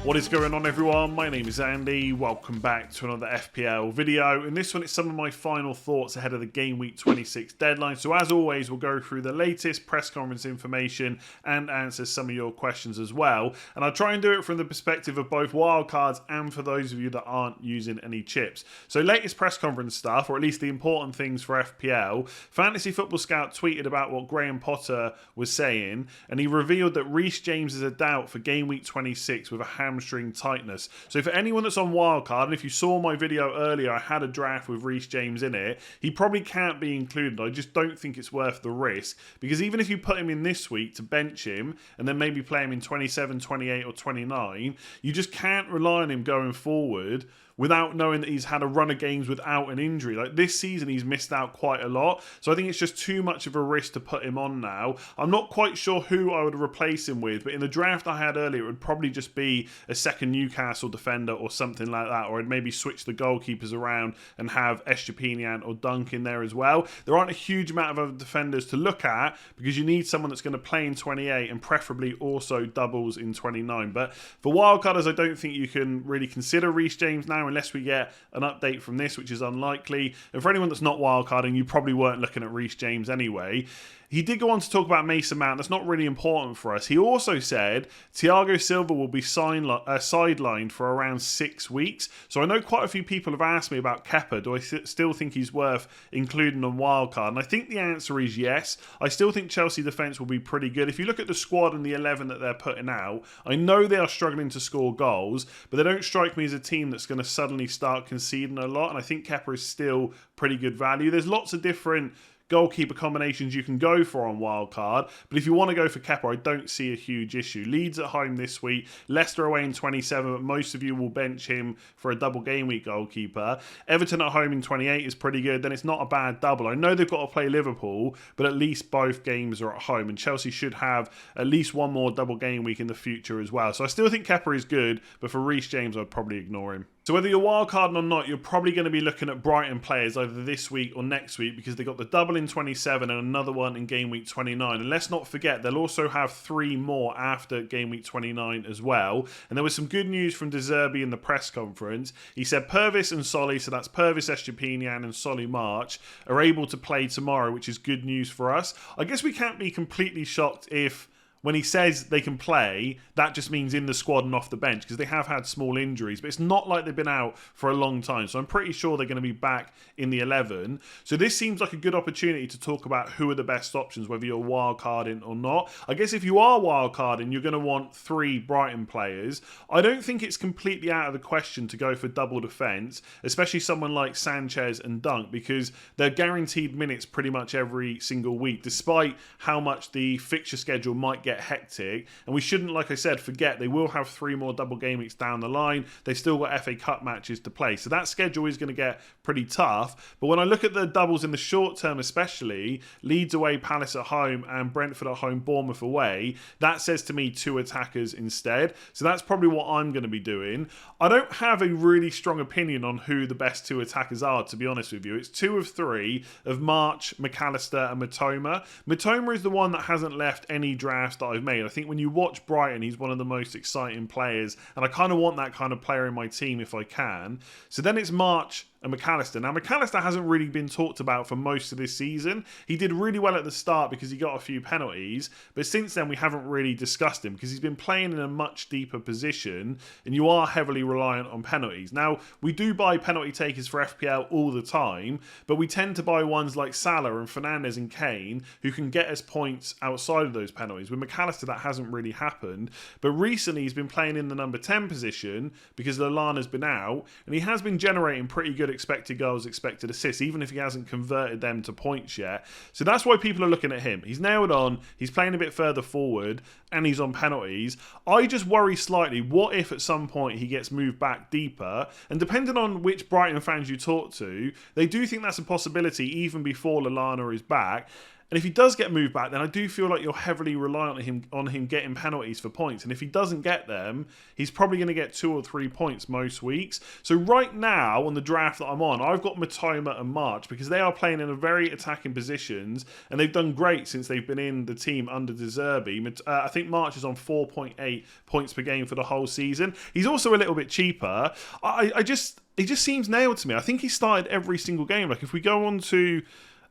What is going on, everyone? My name is Andy. Welcome back to another FPL video. In this one, it's some of my final thoughts ahead of the Game Week 26 deadline. So as always, we'll go through the latest press conference information and answer some of your questions as well. And I'll try and do it from the perspective of both wildcards and for those of you that aren't using any chips. So latest press conference stuff, or at least the important things for FPL. Fantasy Football Scout tweeted about what Graham Potter was saying, and he revealed that Reece James is a doubt for Game Week 26 with a hamstring tightness. So for anyone that's on wildcard, and if you saw my video earlier, I had a draft with Reece James in it, he probably can't be included. I just don't think it's worth the risk, because even if you put him in this week to bench him and then maybe play him in 27, 28 or 29, you just can't rely on him going forward without knowing that he's had a run of games without an injury. Like this season, he's missed out quite a lot. So I think it's just too much of a risk to put him on now. I'm not quite sure who I would replace him with, but in the draft I had earlier, it would probably just be a second Newcastle defender or something like that, or I'd maybe switch the goalkeepers around and have Estepinian or Dunk in there as well. There aren't a huge amount of other defenders to look at because you need someone that's going to play in 28 and preferably also doubles in 29. But for wildcarders, I don't think you can really consider Reece James now, unless we get an update from this, which is unlikely. And for anyone that's not wildcarding, you probably weren't looking at Reece James anyway. He did go on to talk about Mason Mount. That's not really important for us. He also said Thiago Silva will be sidelined for around 6 weeks. So I know quite a few people have asked me about Kepa. Do I still think he's worth including on wildcard? And I think the answer is yes. I still think Chelsea defence will be pretty good. If you look at the squad and the 11 that they're putting out, I know they are struggling to score goals, but they don't strike me as a team that's going to suddenly start conceding a lot. And I think Kepa is still pretty good value. There's lots of different goalkeeper combinations you can go for on wildcard, but if you want to go for Kepa, I don't see a huge issue. Leeds at home this week, Leicester away in 27, but most of you will bench him for a double game week goalkeeper. Everton at home in 28 is pretty good, then it's not a bad double. I know they've got to play Liverpool, but at least both games are at home, and Chelsea should have at least one more double game week in the future as well. So I still think Kepa is good, but for Reece James, I'd probably ignore him. So whether you're wildcarding or not, you're probably going to be looking at Brighton players either this week or next week, because they've got the double in 27 and another one in Game Week 29. And let's not forget, they'll also have 3 more after Game Week 29 as well. And there was some good news from De Zerbi in the press conference. He said Purvis and Solly, so that's Purvis Estepinian and Solly March, are able to play tomorrow, which is good news for us. I guess we can't be completely shocked if when he says they can play, that just means in the squad and off the bench, because they have had small injuries, but it's not like they've been out for a long time. So I'm pretty sure they're going to be back in the 11. So this seems like a good opportunity to talk about who are the best options, whether you're wildcarding or not. I guess if you are wildcarding, you're going to want 3 Brighton players. I don't think it's completely out of the question to go for double defence, especially someone like Sanchez and Dunk, because they're guaranteed minutes pretty much every single week, despite how much the fixture schedule might get hectic. And we shouldn't, like I said, forget they will have 3 more double game weeks down the line. They've still got FA Cup matches to play, so that schedule is going to get pretty tough. But when I look at the doubles in the short term, especially Leeds away, Palace at home, and Brentford at home, Bournemouth away, that says to me 2 attackers instead. So that's probably what I'm going to be doing. I don't have a really strong opinion on who the best 2 attackers are, to be honest with you. It's 2 of 3 of March, McAllister and Mitoma. Mitoma is the one that hasn't left any drafts that I've made. I think when you watch Brighton, he's one of the most exciting players, and I kind of want that kind of player in my team if I can. So then it's March and McAllister. Now, McAllister hasn't really been talked about for most of this season. He did really well at the start because he got a few penalties, but since then we haven't really discussed him because he's been playing in a much deeper position, and you are heavily reliant on penalties. Now, we do buy penalty takers for FPL all the time, but we tend to buy ones like Salah and Fernandes and Kane who can get us points outside of those penalties. With McAllister, that hasn't really happened, but recently he's been playing in the number 10 position because Lallana's been out, and he has been generating pretty good expected goals, expected assists, even if he hasn't converted them to points yet. So that's why people are looking at him. He's nailed on, he's playing a bit further forward, and he's on penalties. I just worry slightly, what if at some point he gets moved back deeper? And depending on which Brighton fans you talk to, they do think that's a possibility even before Lallana is back. And if he does get moved back, then I do feel like you're heavily reliant on him getting penalties for points. And if he doesn't get them, he's probably going to get 2 or 3 points most weeks. So right now, on the draft that I'm on, I've got Mitoma and March because they are playing in a very attacking positions, and they've done great since they've been in the team under De Zerbi. I think March is on 4.8 points per game for the whole season. He's also a little bit cheaper. He just seems nailed to me. I think he started every single game. Like if we go on to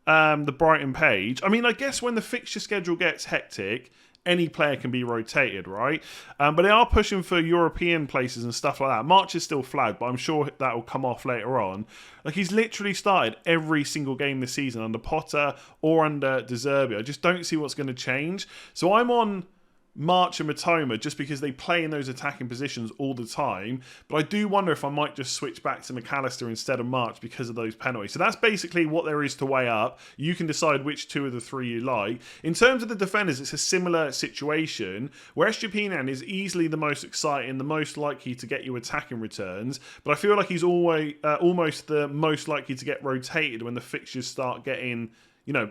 the Brighton page, I mean, I guess when the fixture schedule gets hectic, any player can be rotated, right? But they are pushing for European places and stuff like that. March is still flagged, but I'm sure that will come off later on. Like, he's literally started every single game this season under Potter or under De Zerbi. I just don't see what's going to change. So I'm on March and Mitoma just because they play in those attacking positions all the time. But I do wonder if I might just switch back to McAllister instead of March because of those penalties. So that's basically what there is to weigh up. You can decide which 2 of the 3 you like. In terms of the defenders, it's a similar situation where Estupiñán is easily the most exciting, the most likely to get you attacking returns. But I feel like he's always almost the most likely to get rotated when the fixtures start getting,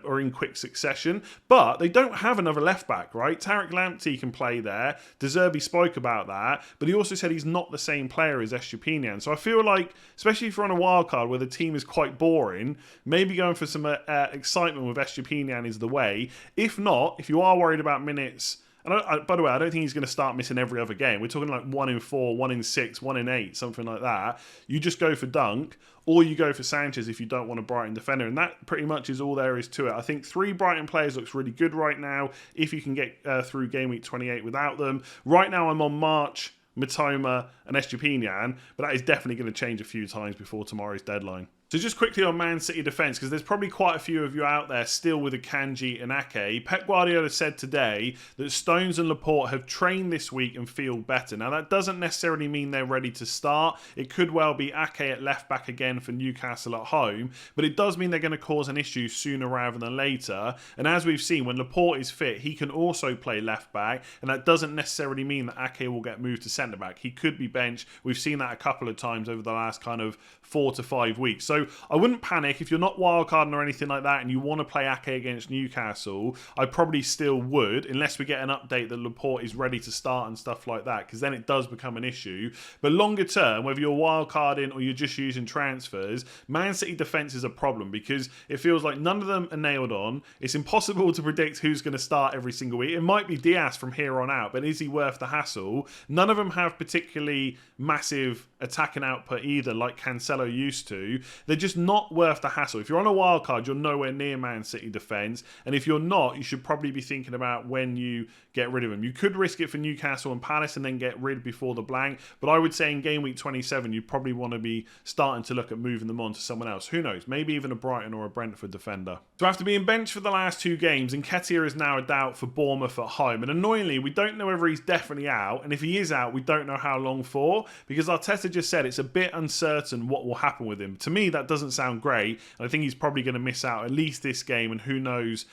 or in quick succession. But they don't have another left back, right? Tariq Lamptey can play there. De Zerbi spoke about that, but he also said he's not the same player as Estupiñán. So I feel like, especially if you're on a wild card where the team is quite boring, maybe going for some excitement with Estupiñán is the way. If not, if you are worried about minutes, and by the way, I don't think he's going to start missing every other game. We're talking like 1 in 4, 1 in 6, 1 in 8, something like that. You just go for Dunk, or you go for Sanchez if you don't want a Brighton defender. And that pretty much is all there is to it. I think 3 Brighton players looks really good right now if you can get through game week 28 without them. Right now I'm on March, Mitoma and Estupiñán, but that is definitely going to change a few times before tomorrow's deadline. So just quickly on Man City defence, because there's probably quite a few of you out there still with Akanji and Ake. Pep Guardiola said today that Stones and Laporte have trained this week and feel better. Now, that doesn't necessarily mean they're ready to start. It could well be Ake at left back again for Newcastle at home, but it does mean they're going to cause an issue sooner rather than later. And as we've seen, when Laporte is fit, he can also play left back, and that doesn't necessarily mean that Ake will get moved to centre back. He could be benched. We've seen that a couple of times over the last kind of 4 to 5 weeks. So I wouldn't panic if you're not wildcarding or anything like that and you want to play Ake against Newcastle. I probably still would, unless we get an update that Laporte is ready to start and stuff like that, because then it does become an issue. But longer term, whether you're wildcarding or you're just using transfers, Man City defence is a problem because it feels like none of them are nailed on. It's impossible to predict who's going to start every single week. It might be Diaz from here on out, but is he worth the hassle? None of them have particularly massive attacking output either, like Cancelo used to. They're just not worth the hassle. If you're on a wild card, you're nowhere near Man City defence, and if you're not, you should probably be thinking about when you get rid of them. You could risk it for Newcastle and Palace and then get rid before the blank, but I would say in game week 27 you probably want to be starting to look at moving them on to someone else. Who knows, maybe even a Brighton or a Brentford defender. So after being benched for the last 2 games, Nketiah is now a doubt for Bournemouth at home, and annoyingly we don't know whether he's definitely out, and if he is out we don't know how long for, because Arteta just said it's a bit uncertain what will happen with him. To me that doesn't sound great, and I think he's probably going to miss out at least this game, and who knows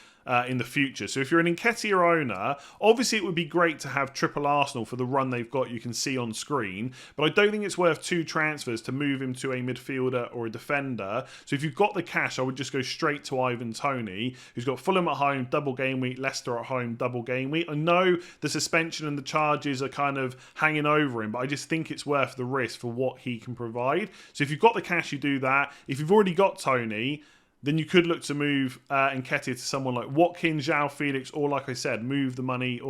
in the future. So if you're an Nketiah owner, obviously it would be great to have triple Arsenal for the run they've got, you can see on screen, but I don't think it's worth 2 transfers to move him to a midfielder or a defender. So if you've got the cash, I would just go straight to Ivan Toney, who's got Fulham at home, double game week, Leicester at home, double game week. I know the suspension and the charges are kind of hanging over him, but I just think it's worth the risk for what he can provide. So if you've got the cash, you do that. If you've already got Toney, then you could look to move Nketiah to someone like Watkins, João Felix, or like I said, move the money,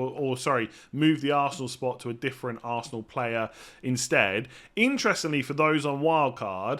move the Arsenal spot to a different Arsenal player instead. Interestingly, for those on Wildcard,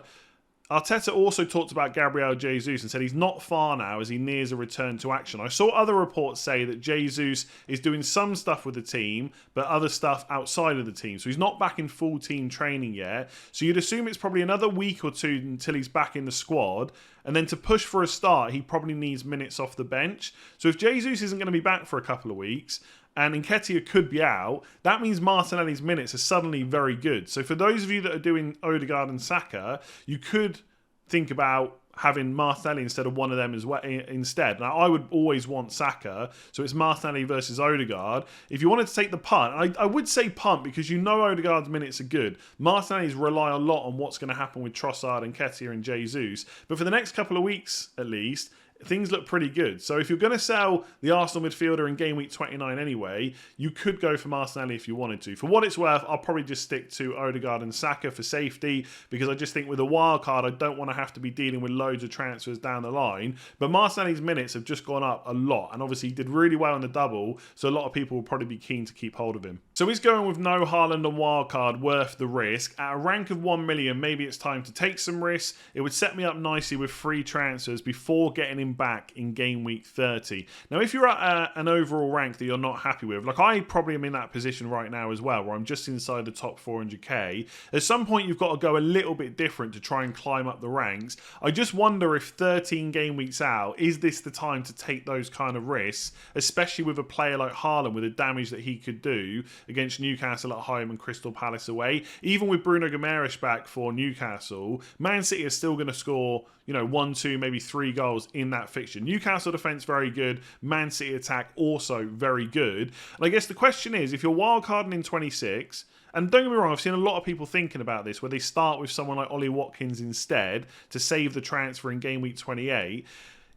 Arteta also talked about Gabriel Jesus and said he's not far now as he nears a return to action. I saw other reports say that Jesus is doing some stuff with the team, but other stuff outside of the team. So he's not back in full team training yet. So you'd assume it's probably another week or 2 until he's back in the squad. And then to push for a start, he probably needs minutes off the bench. So if Jesus isn't going to be back for a couple of weeks, and Nketiah could be out, that means Martinelli's minutes are suddenly very good. So for those of you that are doing Odegaard and Saka, you could think about having Martinelli instead of one of them as well instead. Now, I would always want Saka, so it's Martinelli versus Odegaard. If you wanted to take the punt, I would say punt because you know Odegaard's minutes are good. Martinelli's rely a lot on what's going to happen with Trossard and Nketiah and Jesus. But for the next couple of weeks, at least, things look pretty good. So if you're going to sell the Arsenal midfielder in game week 29 anyway, you could go for Martinelli if you wanted to. For what it's worth, I'll probably just stick to Odegaard and Saka for safety, because I just think with a wild card, I don't want to have to be dealing with loads of transfers down the line. But Martinelli's minutes have just gone up a lot, and obviously he did really well in the double, so a lot of people will probably be keen to keep hold of him. So he's going with no Haaland on wildcard, worth the risk. At a rank of 1 million, maybe it's time to take some risks. It would set me up nicely with free transfers before getting him back in game week 30. Now, if you're at an overall rank that you're not happy with, like I probably am in that position right now as well, where I'm just inside the top 400k, at some point you've got to go a little bit different to try and climb up the ranks. I just wonder if 13 game weeks out, is this the time to take those kind of risks, especially with a player like Haaland with the damage that he could do against Newcastle at home and Crystal Palace away. Even with Bruno Guimaraes back for Newcastle, Man City is still going to score, 1, 2, maybe 3 goals in that fixture. Newcastle defence very good. Man City attack also very good. And I guess the question is, if you're wildcarding in 26, and don't get me wrong, I've seen a lot of people thinking about this, where they start with someone like Ollie Watkins instead to save the transfer in game week 28.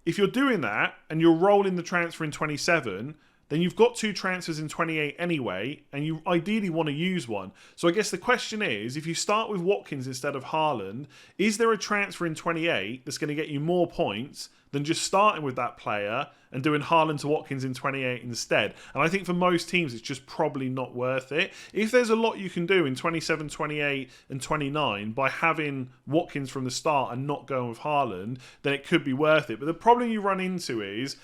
If you're doing that and you're rolling the transfer in 27, then you've got 2 transfers in 28 anyway, and you ideally want to use one. So I guess the question is, if you start with Watkins instead of Haaland, is there a transfer in 28 that's going to get you more points than just starting with that player and doing Haaland to Watkins in 28 instead? And I think for most teams, it's just probably not worth it. If there's a lot you can do in 27, 28 and 29 by having Watkins from the start and not going with Haaland, then it could be worth it. But the problem you run into is,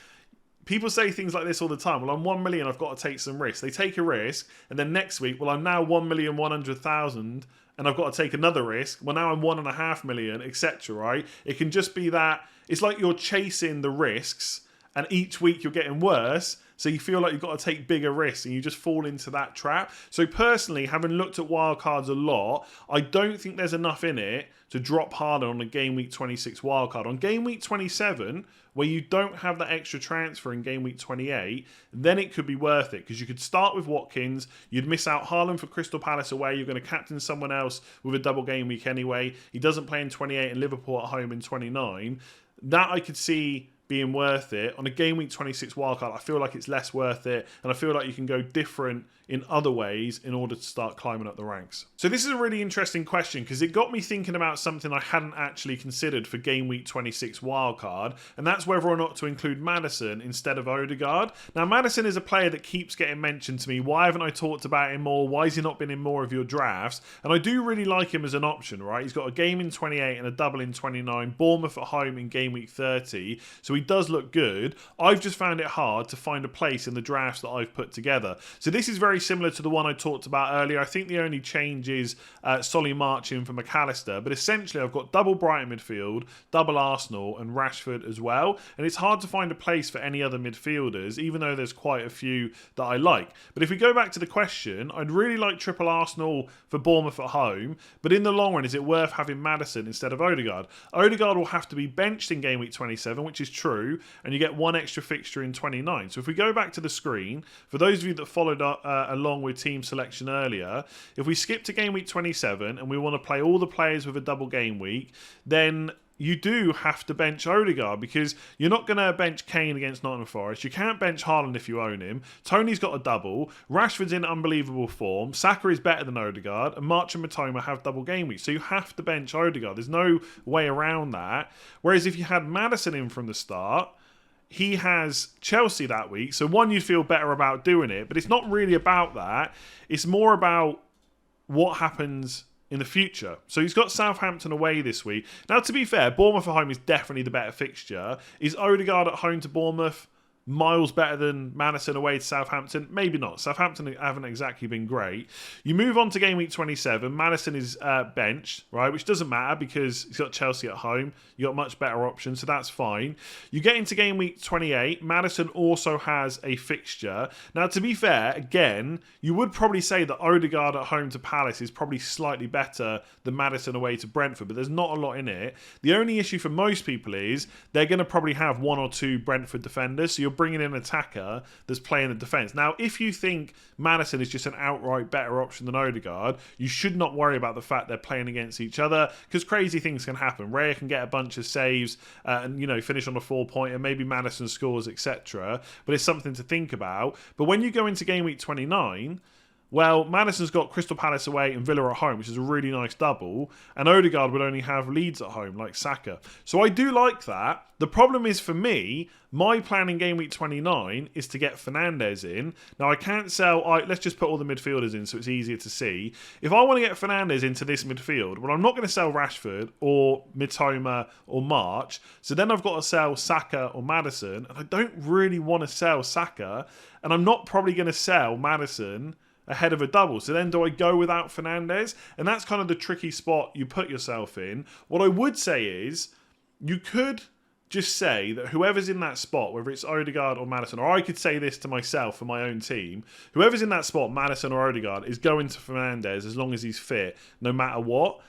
people say things like this all the time. Well, I'm 1 million, I've got to take some risks. They take a risk, and then next week, well, I'm now 1,100,000, and I've got to take another risk. Well, now I'm 1.5 million, etc. Right? It can just be that it's like you're chasing the risks, and each week you're getting worse. So you feel like you've got to take bigger risks, and you just fall into that trap. So personally, having looked at wildcards a lot, I don't think there's enough in it to drop harder on a game week 26 wildcard. On game week 27, where you don't have that extra transfer in game week 28, then it could be worth it, because you could start with Watkins, you'd miss out Haaland for Crystal Palace away, you're going to captain someone else with a double game week anyway. He doesn't play in 28 and Liverpool at home in 29. That I could see being worth it. On a game week 26 wildcard, I feel like it's less worth it, and I feel like you can go different in other ways in order to start climbing up the ranks. So this is a really interesting question, because it got me thinking about something I hadn't actually considered for game week 26 wildcard, and that's whether or not to include Maddison instead of Odegaard. Now, Maddison is a player that keeps getting mentioned to me. Why haven't I talked about him more? Why has he not been in more of your drafts? And I do really like him as an option, right? He's got a game in 28 and a double in 29, Bournemouth at home in game week 30, so he does look good. I've just found it hard to find a place in the drafts that I've put together. So this is very similar to the one I talked about earlier. I think the only change is Solly marching for McAllister, but essentially I've got double Brighton midfield, double Arsenal and Rashford as well, and it's hard to find a place for any other midfielders, even though there's quite a few that I like. But if we go back to the question, I'd really like triple Arsenal for Bournemouth at home, but in the long run, is it worth having Maddison instead of Odegaard? Odegaard will have to be benched in game week 27, which is true, and you get one extra fixture in 29. So if we go back to the screen, for those of you that followed along with team selection earlier, if we skip to game week 27 and we want to play all the players with a double game week, then you do have to bench Odegaard, because you're not going to bench Kane against Nottingham Forest. You can't bench Haaland if you own him. Tony's got a double. Rashford's in unbelievable form. Saka is better than Odegaard. And March and Matoma have double game weeks. So you have to bench Odegaard. There's no way around that. Whereas if you had Maddison in from the start, he has Chelsea that week. So one, you feel better about doing it. But it's not really about that. It's more about what happens in the future. So he's got Southampton away this week. Now, to be fair, Bournemouth at home is definitely the better fixture. Is Odegaard at home to Bournemouth miles better than Maddison away to Southampton? Maybe not. Southampton haven't exactly been great. You move on to game week 27. Maddison is benched, right? Which doesn't matter because he's got Chelsea at home. You got much better options, so that's fine. You get into game week 28. Maddison also has a fixture. Now, to be fair, again, you would probably say that Odegaard at home to Palace is probably slightly better than Maddison away to Brentford, but there's not a lot in it. The only issue for most people is they're going to probably have one or two Brentford defenders, so you're you're bringing in an attacker that's playing the defence. Now, if you think Maddison is just an outright better option than Odegaard, you should not worry about the fact they're playing against each other, because crazy things can happen. Raya can get a bunch of saves and, you know, finish on a 4-pointer, maybe Maddison scores, etc. But it's something to think about. But when you go into game week 29, well, Maddison's got Crystal Palace away and Villa at home, which is a really nice double, and Odegaard would only have Leeds at home, like Saka. So I do like that. The problem is, for me, my plan in game week 29 is to get Fernandes in. Now, I can't sell... let's just put all the midfielders in so it's easier to see. If I want to get Fernandes into this midfield, well, I'm not going to sell Rashford or Mitoma or March, so then I've got to sell Saka or Maddison, and I don't really want to sell Saka, and I'm not probably going to sell Maddison ahead of a double. So then do I go without Fernandes? And that's kind of the tricky spot you put yourself in. What I would say is, you could just say that whoever's in that spot, whether it's Odegaard or Maddison, or I could say this to myself for my own team, whoever's in that spot, Maddison or Odegaard, is going to Fernandes as long as he's fit, no matter what.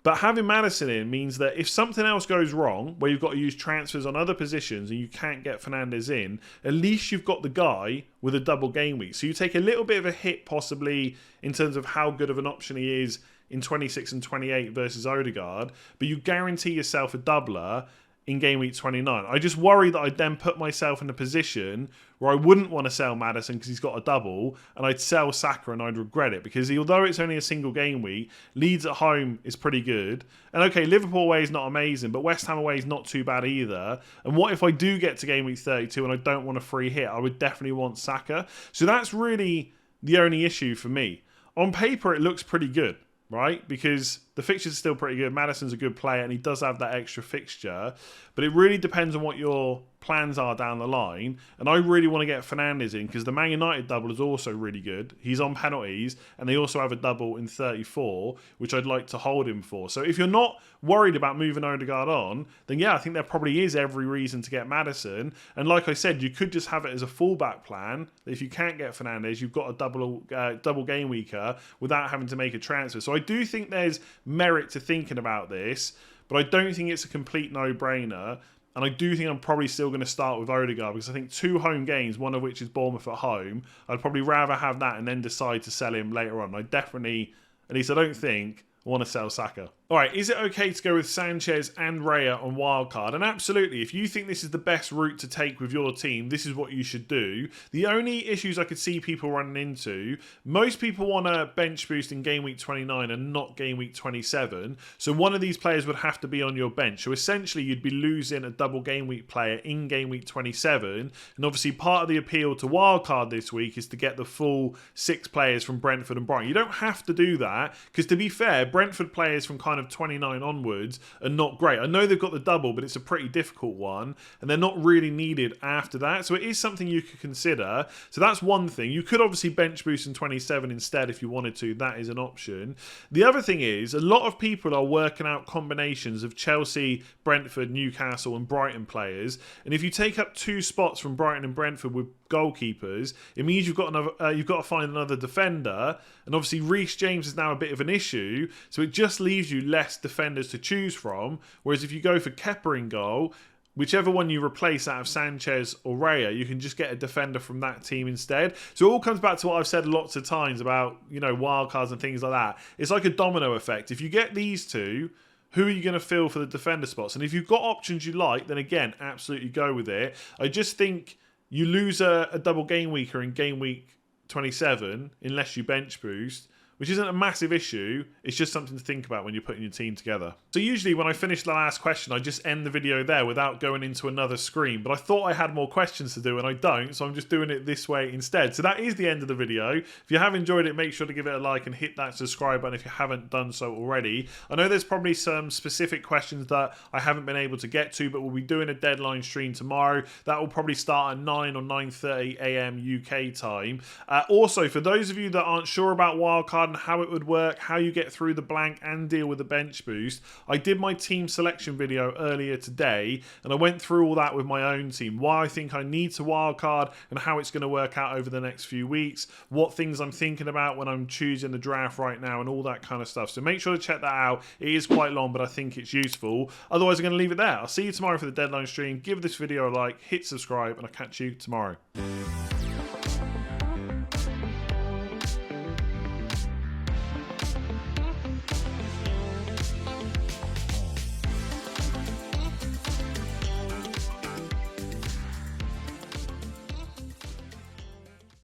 But having Maddison in means that if something else goes wrong, where you've got to use transfers on other positions and you can't get Fernandes in, at least you've got the guy with a double game week. So you take a little bit of a hit possibly in terms of how good of an option he is in 26 and 28 versus Odegaard, but you guarantee yourself a doubler in game week 29. I just worry that I'd then put myself in a position where I wouldn't want to sell Maddison because he's got a double, and I'd sell Saka and I'd regret it, because although it's only a single game week, Leeds at home is pretty good. And okay, Liverpool away is not amazing, but West Ham away is not too bad either. And what if I do get to game week 32 and I don't want a free hit? I would definitely want Saka. So that's really the only issue for me. On paper, it looks pretty good, right? Because the fixtures are still pretty good. Maddison's a good player and he does have that extra fixture. But it really depends on what your plans are down the line. And I really want to get Fernandes in because the Man United double is also really good. He's on penalties and they also have a double in 34, which I'd like to hold him for. So if you're not worried about moving Odegaard on, then yeah, I think there probably is every reason to get Maddison. And like I said, you could just have it as a fallback plan. If you can't get Fernandes, you've got a double game weeker without having to make a transfer. So I do think there's merit to thinking about this, but I don't think it's a complete no-brainer. And I do think I'm probably still going to start with Odegaard because I think 2 home games, one of which is Bournemouth at home, I'd probably rather have that and then decide to sell him later on. I definitely, at least I don't think, want to sell Saka. Alright, is it okay to go with Sanchez and Raya on Wildcard? And absolutely, if you think this is the best route to take with your team, this is what you should do. The only issues I could see people running into, most people want to bench boost in game week 29 and not game week 27. So one of these players would have to be on your bench. So essentially, you'd be losing a double game week player in game week 27. And obviously, part of the appeal to Wildcard this week is to get the full 6 players from Brentford and Brighton. You don't have to do that because, to be fair, Brentford players from kind of 29 onwards are not great. I know they've got the double, but it's a pretty difficult one, and they're not really needed after that. So it is something you could consider. So that's one thing. You could obviously bench boost in 27 instead if you wanted to. That is an option. The other thing is, a lot of people are working out combinations of Chelsea, Brentford, Newcastle, and Brighton players. And if you take up 2 spots from Brighton and Brentford with goalkeepers, it means you've got to find another defender, and obviously Reece James is now a bit of an issue, so it just leaves you less defenders to choose from. Whereas if you go for Kepa in goal, whichever one you replace out of Sanchez or Raya, you can just get a defender from that team instead. So it all comes back to what I've said lots of times about, you know, wildcards and things like that. It's like a domino effect. If you get these 2, who are you going to fill for the defender spots? And if you've got options you like, then again, absolutely go with it. I just think you lose a double game weeker in game week 27 unless you bench boost, which isn't a massive issue. It's just something to think about when you're putting your team together. So usually when I finish the last question, I just end the video there without going into another screen. But I thought I had more questions to do and I don't, so I'm just doing it this way instead. So that is the end of the video. If you have enjoyed it, make sure to give it a like and hit that subscribe button if you haven't done so already. I know there's probably some specific questions that I haven't been able to get to, but we'll be doing a deadline stream tomorrow. That will probably start at 9 or 9:30 AM UK time. Also, for those of you that aren't sure about Wildcard, and how it would work, how you get through the blank and deal with the bench boost. I did my team selection video earlier today, and I went through all that with my own team, why I think I need to wildcard and how it's going to work out over the next few weeks, what things I'm thinking about when I'm choosing the draft right now, and all that kind of stuff. So make sure to check that out. It is quite long, but I think it's useful. Otherwise, I'm going to leave it there. I'll see you tomorrow for the deadline stream. Give this video a like, hit subscribe, and I'll catch you tomorrow.